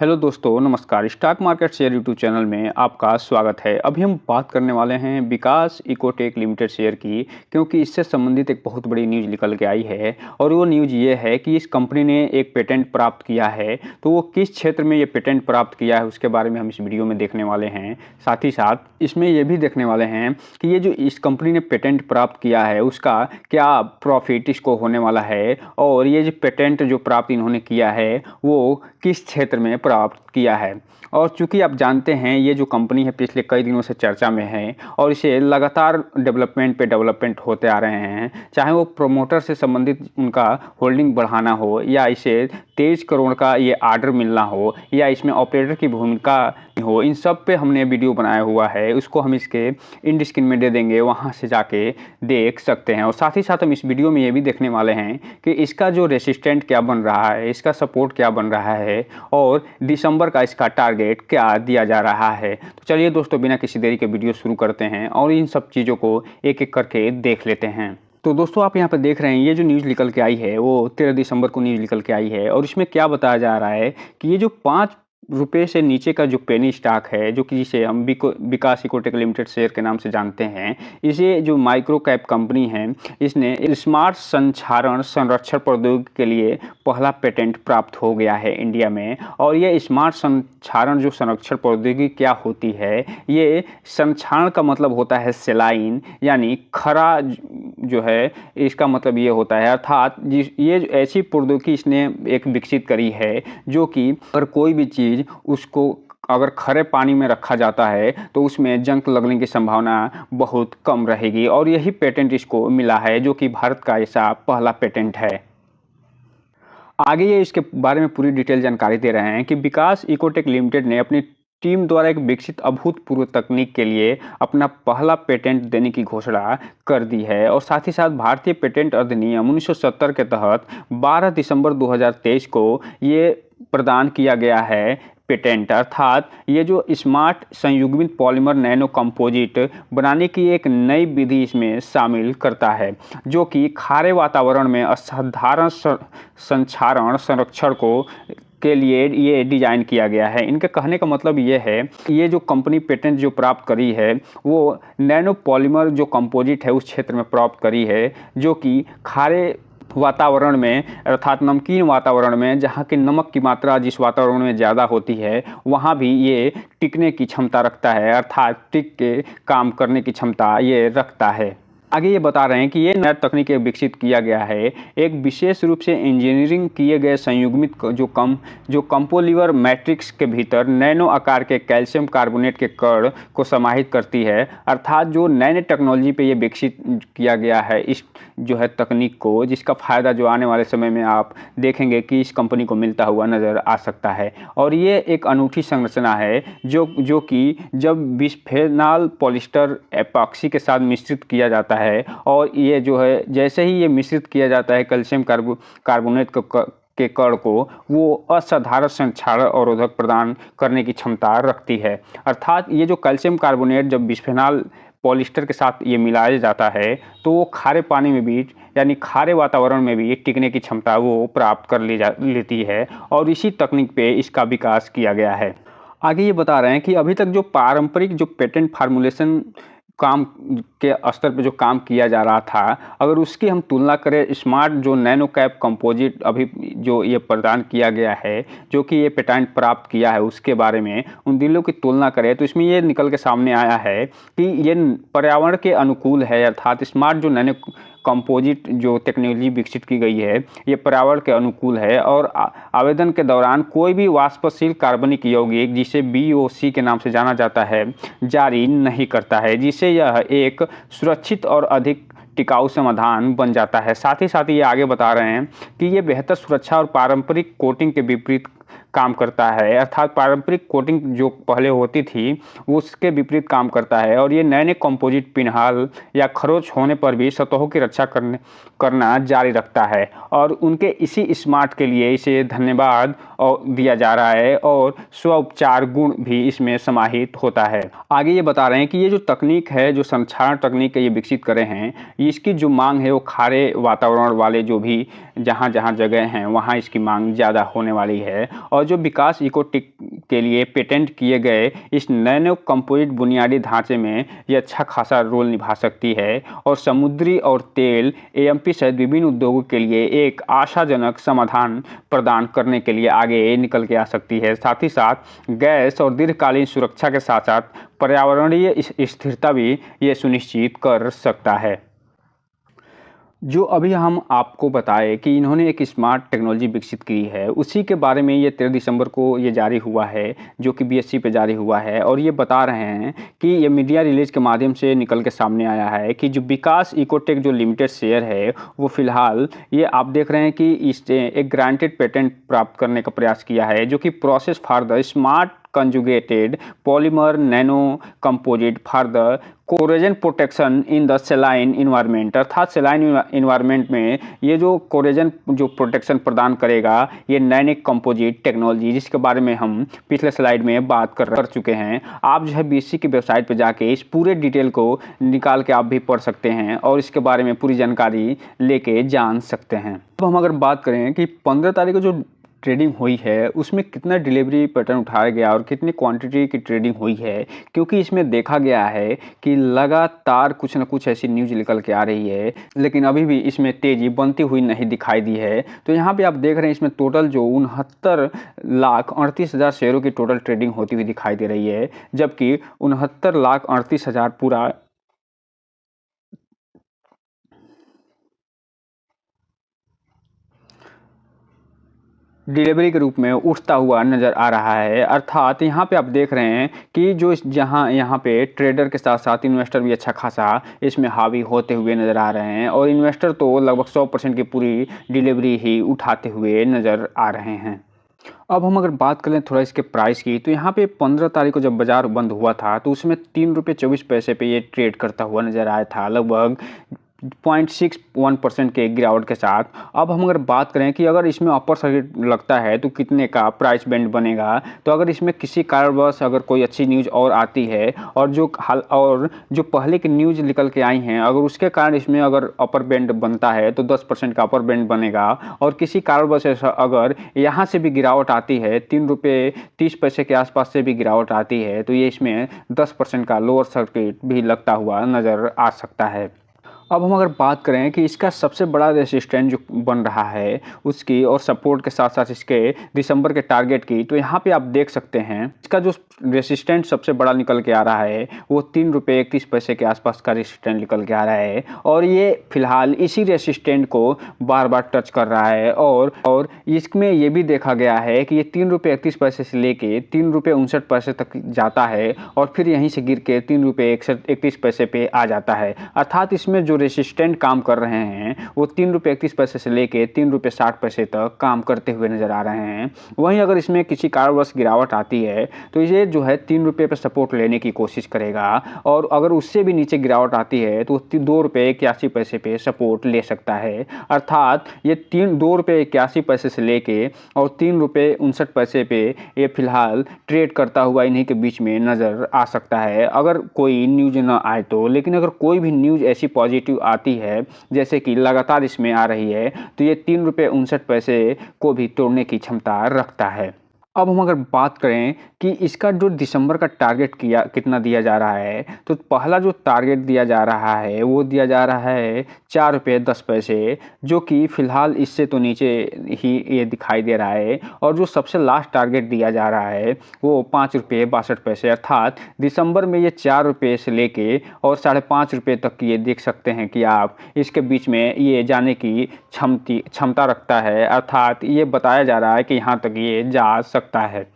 Hello दोस्तों, नमस्कार। Stock market share YouTube channel में आपका स्वागत है। अभी हम बात करने वाले हैं विकास इकोटेक लिमिटेड शेयर की, क्योंकि इससे संबंधित एक बहुत बड़ी न्यूज़ निकल के आई है। और वो न्यूज़ ये है कि इस कंपनी ने एक पेटेंट प्राप्त किया है। तो वो किस क्षेत्र में ये पेटेंट प्राप्त किया है उसके बारे में हम इस वीडियो में देखने वाले हैं। साथ ही साथ इसमें ये भी देखने वाले हैं कि ये जो इस कंपनी ने पेटेंट प्राप्त किया है उसका क्या प्रॉफिट इसको होने वाला है, और ये जो पेटेंट जो प्राप्त इन्होंने किया है वो किस क्षेत्र में प्राप्त किया है। और चूंकि आप जानते हैं ये जो कंपनी है पिछले कई दिनों से चर्चा में है और इसे लगातार डेवलपमेंट होते आ रहे हैं, चाहे वो प्रोमोटर से संबंधित उनका होल्डिंग बढ़ाना हो, या इसे 23 करोड़ का ये ऑर्डर मिलना हो, या इसमें ऑपरेटर की भूमिका हो, इन सब पे हमने वीडियो बनाया हुआ है। उसको हम इसके इंड स्क्रीन में दे देंगे, वहाँ से जाके देख सकते हैं। और साथ ही साथ हम इस वीडियो में ये भी देखने वाले हैं कि इसका जो रेसिस्टेंट क्या बन रहा है, इसका सपोर्ट क्या बन रहा है, और दिसंबर का इसका टारगेट क्या दिया जा रहा है। तो चलिए दोस्तों, बिना किसी देरी के वीडियो शुरू करते हैं और इन सब चीज़ों को एक एक करके देख लेते हैं। तो दोस्तों, आप यहाँ पर देख रहे हैं ये जो न्यूज़ निकल के आई है वो 13 दिसंबर को न्यूज़ निकल के आई है। और इसमें क्या बताया जा रहा है कि ये जो 5 रुपये से नीचे का जो पेनी स्टॉक है, जो कि जिसे हम विकास इकोटेक लिमिटेड शेयर के नाम से जानते हैं, इसे जो माइक्रो कैप कंपनी है, इसने स्मार्ट संचारण संरक्षण प्रौद्योगिकी के लिए पहला पेटेंट प्राप्त हो गया है इंडिया में। और ये स्मार्ट संचारण जो संरक्षण प्रौद्योगिकी क्या होती है, ये संचारण का मतलब होता है सेलाइन, यानी खरा जो है इसका मतलब ये होता है, अर्थात ये ऐसी प्रौद्योगिकी इसने एक विकसित करी है जो कि अगर कोई भी चीज़ उसको अगर खरे पानी में रखा जाता है तो उसमें जंग लगने की संभावना बहुत कम रहेगी। और यही पेटेंट इसको मिला है, जो कि भारत का ऐसा पहला पेटेंट है। आगे ये इसके बारे में पूरी डिटेल जानकारी दे रहे हैं कि विकास इकोटेक लिमिटेड ने अपनी टीम द्वारा एक विकसित अभूतपूर्व तकनीक के लिए अपना पहला पेटेंट देने की घोषणा कर दी है। और साथ ही साथ भारतीय पेटेंट अधिनियम 1970 के तहत 12 दिसंबर 2023 को ये प्रदान किया गया है पेटेंट। अर्थात ये जो स्मार्ट संयुग्मित पॉलीमर नैनो कंपोजिट बनाने की एक नई विधि इसमें शामिल करता है, जो कि खारे वातावरण में असाधारण संचारण संरक्षण को के लिए ये डिज़ाइन किया गया है। इनके कहने का मतलब ये है कि ये जो कंपनी पेटेंट जो प्राप्त करी है वो नैनो पॉलीमर जो कंपोजिट है उस क्षेत्र में प्राप्त करी है, जो कि खारे वातावरण में, अर्थात नमकीन वातावरण में, जहाँ की नमक की मात्रा जिस वातावरण में ज़्यादा होती है वहाँ भी ये टिकने की क्षमता रखता है, अर्थात टिक के काम करने की क्षमता ये रखता है। आगे ये बता रहे हैं कि ये नया तकनीक विकसित किया गया है एक विशेष रूप से इंजीनियरिंग किए गए संयुग्मित जो कंपोलीवर मैट्रिक्स के भीतर नैनो आकार के कैल्शियम कार्बोनेट के कण को समाहित करती है। अर्थात जो नैनो टेक्नोलॉजी पे ये विकसित किया गया है इस जो है तकनीक को, जिसका फ़ायदा जो आने वाले समय में आप देखेंगे कि इस कंपनी को मिलता हुआ नज़र आ सकता है। और ये एक अनूठी संरचना है जो कि जब बिस्फेनॉल पॉलिस्टर एपॉक्सी के साथ मिश्रित किया जाता है, और ये जो है जैसे ही ये मिश्रित किया जाता है कैल्शियम कार्बोनेट के कण को, वो असाधारण संक्षारण अवरोधक प्रदान करने की क्षमता रखती है। अर्थात ये जो कैल्शियम कार्बोनेट जब बिस्फेनॉल पॉलिस्टर के साथ ये मिलाया जाता है तो वो खारे पानी में भी, यानी खारे वातावरण में भी टिकने की क्षमता वो प्राप्त कर लेती है। और इसी तकनीक पे इसका विकास किया गया है। आगे ये बता रहे हैं कि अभी तक जो पारंपरिक जो पेटेंट फार्मूलेशन काम के स्तर पे जो काम किया जा रहा था, अगर उसकी हम तुलना करें स्मार्ट जो नैनो कैप कंपोजिट अभी जो ये प्रदान किया गया है, जो कि ये पेटेंट प्राप्त किया है, उसके बारे में उन दिनों की तुलना करें तो इसमें ये निकल के सामने आया है कि ये पर्यावरण के अनुकूल है। अर्थात स्मार्ट जो नैनो कंपोजिट जो टेक्नोलॉजी विकसित की गई है ये पर्यावरण के अनुकूल है, और आवेदन के दौरान कोई भी वाष्पशील कार्बनिक यौगिक, जिसे BOC के नाम से जाना जाता है, जारी नहीं करता है, जिससे यह एक सुरक्षित और अधिक टिकाऊ समाधान बन जाता है। साथ ही ये आगे बता रहे हैं कि ये बेहतर सुरक्षा और पारंपरिक कोटिंग के विपरीत काम करता है। अर्थात पारंपरिक कोटिंग जो पहले होती थी उसके विपरीत काम करता है। और ये नए कंपोजिट पिनहाल या खरोच होने पर भी सतहों की रक्षा करना जारी रखता है। और उनके इसी स्मार्ट के लिए इसे धन्यवाद दिया जा रहा है, और स्व उपचार गुण भी इसमें समाहित होता है। आगे ये बता रहे हैं कि ये जो तकनीक है, जो संचारण तकनीक ये विकसित करे हैं, इसकी जो मांग है वो खारे वातावरण वाले जो भी जहाँ जगह हैं वहाँ इसकी मांग ज़्यादा होने वाली है। और और जो विकास इकोटेक के लिए पेटेंट किए गए इस नैनो कंपोजिट बुनियादी ढांचे में ये अच्छा खासा रोल निभा सकती है और समुद्री और तेल एएमपी सहित विभिन्न उद्योगों के लिए एक आशाजनक समाधान प्रदान करने के लिए आगे निकल के आ सकती है। साथ ही साथ गैस और दीर्घकालीन सुरक्षा के साथ साथ पर्यावरणीय स्थिरता भी ये सुनिश्चित कर सकता है। जो अभी हम आपको बताए कि इन्होंने एक स्मार्ट टेक्नोलॉजी विकसित की है, उसी के बारे में ये 13 दिसंबर को ये जारी हुआ है, जो कि बीएससी पे जारी हुआ है। और ये बता रहे हैं कि ये मीडिया रिलीज के माध्यम से निकल के सामने आया है कि जो विकास इकोटेक जो लिमिटेड शेयर है, वो फिलहाल ये आप देख रहे हैं कि इस एक ग्रांटेड पेटेंट प्राप्त करने का प्रयास किया है, जो कि process for the smart conjugated polymer nano composite for the corrosion protection in the saline environment. अर्थात सेलाइन इन्वायरमेंट में ये जो कोरेजन जो प्रोटेक्शन प्रदान करेगा, ये नैनिक कंपोजिट टेक्नोलॉजी, जिसके बारे में हम पिछले स्लाइड में बात कर चुके हैं। आप जो है बीएससी की वेबसाइट पर जाके इस पूरे डिटेल को निकाल के आप भी पढ़ सकते हैं और इसके बारे में पूरी जानकारी लेके जान सकते हैं। अब हम अगर बात करें कि 15 तारीख को जो ट्रेडिंग हुई है उसमें कितना डिलीवरी पैटर्न उठाया गया और कितनी क्वांटिटी की ट्रेडिंग हुई है, क्योंकि इसमें देखा गया है कि लगातार कुछ ना कुछ ऐसी न्यूज़ निकल के आ रही है, लेकिन अभी भी इसमें तेज़ी बनती हुई नहीं दिखाई दी है। तो यहाँ पे आप देख रहे हैं इसमें टोटल जो 69,38,000 शेयरों की टोटल ट्रेडिंग होती हुई दिखाई दे रही है, जबकि 69,38,000 पूरा डिलीवरी के रूप में उठता हुआ नज़र आ रहा है। अर्थात यहाँ पे आप देख रहे हैं कि जो जहाँ यहाँ पे ट्रेडर के साथ साथ इन्वेस्टर भी अच्छा खासा इसमें हावी होते हुए नज़र आ रहे हैं और इन्वेस्टर तो लगभग 100% की पूरी डिलीवरी ही उठाते हुए नज़र आ रहे हैं। अब हम अगर बात करें थोड़ा इसके प्राइस की, तो यहाँ पे 15 तारीख को जब बाजार बंद हुआ था तो उसमें 3 रुपये 24 पैसे पे ये ट्रेड करता हुआ नज़र आया था, लगभग 0.61% के गिरावट के साथ। अब हम अगर बात करें कि अगर इसमें अपर सर्किट लगता है तो कितने का प्राइस बैंड बनेगा, तो अगर इसमें किसी कारणवश अगर कोई अच्छी न्यूज़ और आती है और जो पहले की न्यूज़ निकल के आई हैं, अगर उसके कारण इसमें अगर अपर बैंड बनता है तो 10% का अपर बैंड बनेगा। और किसी कारणवश अगर यहाँ से भी गिरावट आती है, 3 रुपये 30 पैसे के आसपास से भी गिरावट आती है, तो ये इसमें 10% का लोअर सर्किट भी लगता हुआ नज़र आ सकता है। अब हम अगर बात करें कि इसका सबसे बड़ा रेसिस्टेंट जो बन रहा है उसकी और सपोर्ट के साथ साथ इसके दिसंबर के टारगेट की, तो यहाँ पे आप देख सकते हैं इसका जो रेसिस्टेंट सबसे बड़ा निकल के आ रहा है वो 3 रुपये 31 पैसे के आसपास का रेसिस्टेंट निकल के आ रहा है और ये फिलहाल इसी रेसिस्टेंट को बार बार टच कर रहा है। और इसमें ये भी देखा गया है कि ये 3 रुपये 31 पैसे से लेके 3 रुपये 59 पैसे तक जाता है और फिर यहीं से गिर के 3 रुपये 31 पैसे पे आ जाता है। अर्थात इसमें जो रेसिस्टेंट काम कर रहे हैं वो 3 रुपये 31 पैसे से लेके 3 रुपये 60 पैसे तक काम करते हुए नजर आ रहे हैं। वहीं अगर इसमें किसी कारणवश गिरावट आती है तो ये जो है 3 रुपये पर सपोर्ट लेने की कोशिश करेगा और अगर उससे भी नीचे गिरावट आती है तो 2 रुपये 81 पैसे पे सपोर्ट ले सकता है। अर्थात ये 2 रुपये 81 पैसे से लेके और 3 रुपये 59 पैसे पे ये फिलहाल ट्रेड करता हुआ इन्हीं के बीच में नज़र आ सकता है, अगर कोई न्यूज़ ना आए तो। लेकिन अगर कोई भी न्यूज़ ऐसी पॉजिटिव आती है जैसे कि लगातार इसमें आ रही है तो ये 3 रुपये 59 पैसे को भी तोड़ने की क्षमता रखता है। अब हम अगर बात करें कि इसका जो दिसंबर का टारगेट कितना दिया जा रहा है, तो पहला जो टारगेट दिया जा रहा है वो दिया जा रहा है 4 रुपये 10 पैसे, जो कि फ़िलहाल इससे तो नीचे ही ये दिखाई दे रहा है। और जो सबसे लास्ट टारगेट दिया जा रहा है वो 5 रुपये 62 पैसे, अर्थात दिसंबर में ये 4 रुपये से लेके और 5.5 रुपये तक ये देख सकते हैं कि आप इसके बीच में ये जाने की क्षमता रखता है। अर्थात ये बताया जा रहा है कि यहाँ तक ये जा सकता है।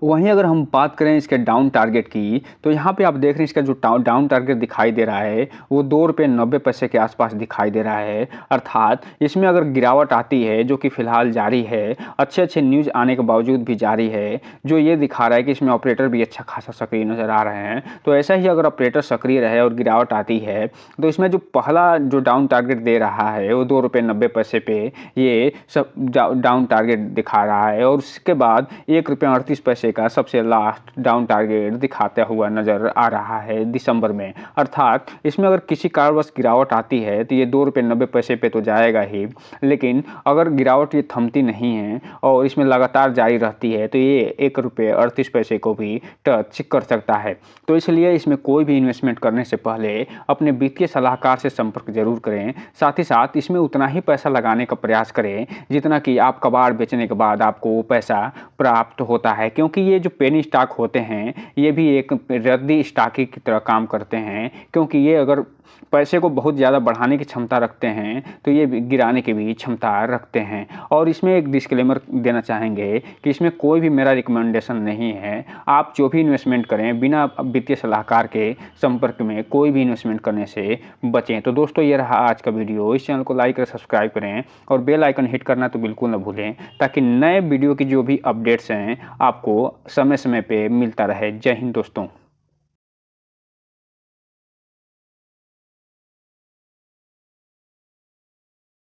वहीं अगर हम बात करें इसके डाउन टारगेट की, तो यहाँ पे आप देख रहे हैं इसका जो डाउन टारगेट दिखाई दे रहा है वो 2 रुपये 90 पैसे के आसपास दिखाई दे रहा है। अर्थात इसमें अगर गिरावट आती है, जो कि फ़िलहाल जारी है, अच्छे न्यूज़ आने के बावजूद भी जारी है, जो ये दिखा रहा है कि इसमें ऑपरेटर भी अच्छा खासा सक्रिय नज़र आ रहे हैं। तो ऐसा ही अगर ऑपरेटर सक्रिय रहे और गिरावट आती है तो इसमें जो पहला जो डाउन टारगेट दे रहा है वो 2 रुपये 90 पैसे पे ये सब डाउन टारगेट दिखा रहा है और उसके बाद 1 रुपये 38 पैसे पैसे का सबसे लास्ट डाउन टारगेट दिखाता हुआ नज़र आ रहा है दिसंबर में। अर्थात इसमें अगर किसी कारणवश गिरावट आती है तो ये ₹2.90 पे तो जाएगा ही, लेकिन अगर गिरावट ये थमती नहीं है और इसमें लगातार जारी रहती है तो ये ₹1.38 को भी टच कर सकता है। तो इसलिए इसमें कोई भी इन्वेस्टमेंट करने से पहले अपने वित्तीय सलाहकार से संपर्क जरूर करें। साथ ही साथ इसमें उतना ही पैसा लगाने का प्रयास करें जितना कि आप कबाड़ बेचने के बाद आपको वो पैसा प्राप्त होता है, क्योंकि ये जो पेनी स्टॉक होते हैं ये भी एक रद्दी स्टॉक की तरह काम करते हैं, क्योंकि ये अगर पैसे को बहुत ज़्यादा बढ़ाने की क्षमता रखते हैं तो ये गिराने की भी क्षमता रखते हैं। और इसमें एक डिस्क्लेमर देना चाहेंगे कि इसमें कोई भी मेरा रिकमेंडेशन नहीं है। आप जो भी इन्वेस्टमेंट करें बिना वित्तीय सलाहकार के संपर्क में कोई भी इन्वेस्टमेंट करने से बचें। तो दोस्तों ये रहा आज का वीडियो। इस चैनल को लाइक और सब्सक्राइब करें और बेल आइकन हिट करना तो बिल्कुल न भूलें, ताकि नए वीडियो की जो भी अपडेट्स हैं आपको समय समय पे मिलता रहे। जय हिंद दोस्तों।